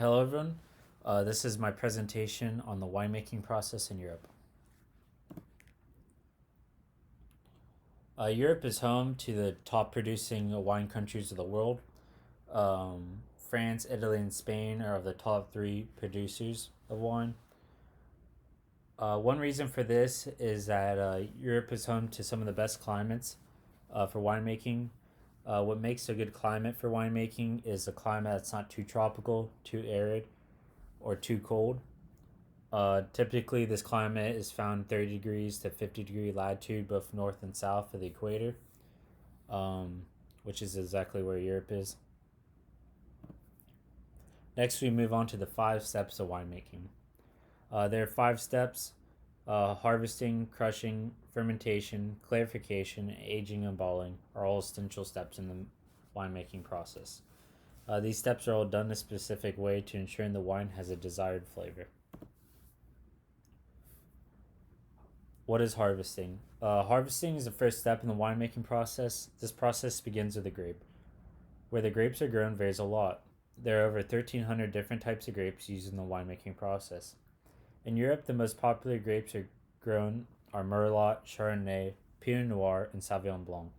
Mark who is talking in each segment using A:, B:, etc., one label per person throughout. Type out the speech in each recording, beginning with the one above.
A: Hello, everyone. This is my presentation on the winemaking process in Europe. Europe is home to the top producing wine countries of the world. France, Italy, and Spain are of the top three producers of wine. One reason for this is that Europe is home to some of the best climates for winemaking. What makes a good climate for winemaking is a climate that's not too tropical, too arid, or too cold. Typically, this climate is found 30 degrees to 50-degree latitude, both north and south of the equator, um, which is exactly where Europe is. Next, we move on to the 5 steps of winemaking. There are 5 steps: harvesting, crushing, fermentation, clarification, aging, and bottling are all essential steps in the winemaking process. These steps are all done a specific way to ensure the wine has a desired flavor. What is harvesting? Harvesting is the first step in the winemaking process. This process begins with the grape. Where the grapes are grown varies a lot. There are over 1,300 different types of grapes used in the winemaking process. In Europe, the most popular grapes are grown are Merlot, Chardonnay, Pinot Noir, and Sauvignon Blanc.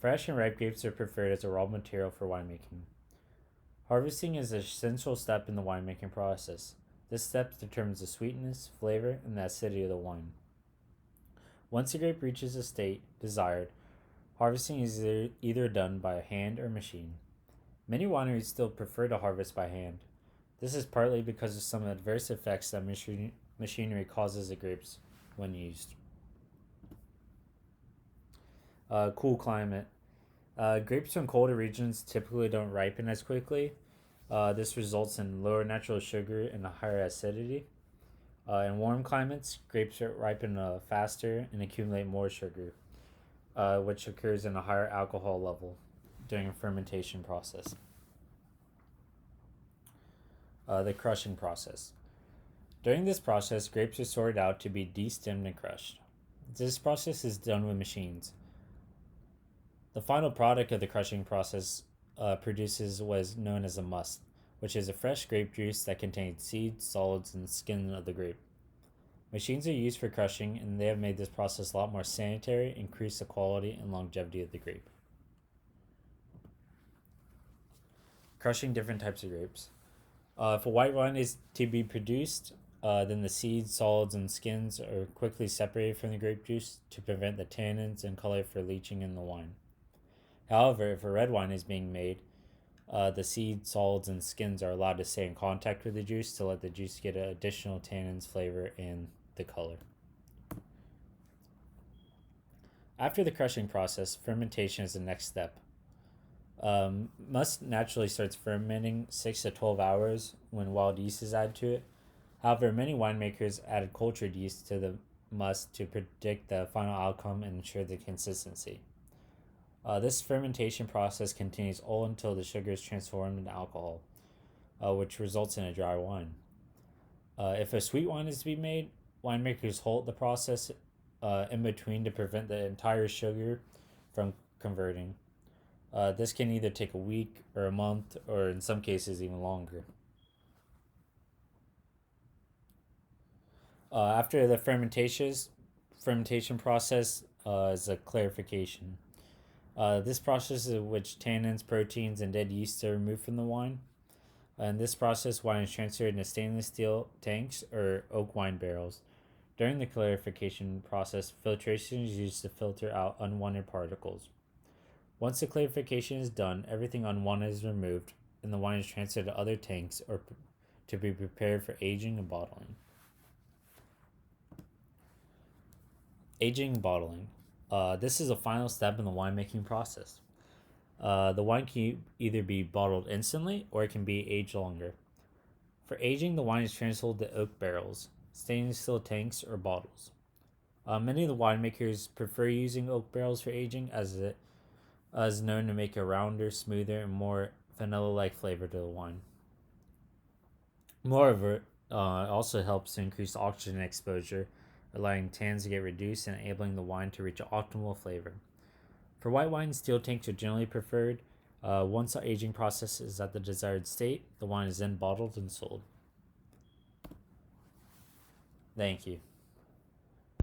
A: Fresh and ripe grapes are preferred as a raw material for winemaking. Harvesting is an essential step in the winemaking process. This step determines the sweetness, flavor, and the acidity of the wine. Once a grape reaches a state desired, harvesting is either done by hand or machine. Many wineries still prefer to harvest by hand. This is partly because of some adverse effects that machinery causes the grapes when used. Cool climate. Grapes from colder regions typically don't ripen as quickly. This results in lower natural sugar and a higher acidity. In warm climates, grapes ripen faster and accumulate more sugar, which occurs in a higher alcohol level during a fermentation process. The crushing process. During this process, grapes are sorted out to be destemmed and crushed. This process is done with machines. The final product of the crushing process produces what is known as a must, which is a fresh grape juice that contains seeds, solids, and skin of the grape. Machines are used for crushing, and they have made this process a lot more sanitary, increase the quality and longevity of the grape. Crushing different types of grapes. If a white wine is to be produced, then the seeds, solids, and skins are quickly separated from the grape juice to prevent the tannins and color from leaching in the wine. However, if a red wine is being made, the seeds, solids, and skins are allowed to stay in contact with the juice to let the juice get additional tannins, flavor, and the color. After the crushing process, fermentation is the next step. Must naturally starts fermenting 6 to 12 hours when wild yeast is added to it. However, many winemakers added cultured yeast to the must to predict the final outcome and ensure the consistency. This fermentation process continues all until the sugar is transformed into alcohol, which results in a dry wine. If a sweet wine is to be made, winemakers halt the process in between to prevent the entire sugar from converting. This can either take a week or a month, or in some cases, even longer. After the fermentation process is a clarification. This process is in which tannins, proteins, and dead yeast are removed from the wine. In this process, wine is transferred into stainless steel tanks or oak wine barrels. During the clarification process, filtration is used to filter out unwanted particles. Once the clarification is done, everything unwanted is removed, and the wine is transferred to other tanks or to be prepared for aging and bottling. Aging and bottling. This is a final step in the winemaking process. The wine can either be bottled instantly or it can be aged longer. For aging, the wine is transferred to oak barrels, stainless steel tanks, or bottles. Many of the winemakers prefer using oak barrels for aging as it is known to make a rounder, smoother, and more vanilla-like flavor to the wine. Moreover, it also helps to increase oxygen exposure, allowing tannins to get reduced and enabling the wine to reach optimal flavor. For white wine, steel tanks are generally preferred. Once the aging process is at the desired state, the wine is then bottled and sold. Thank you.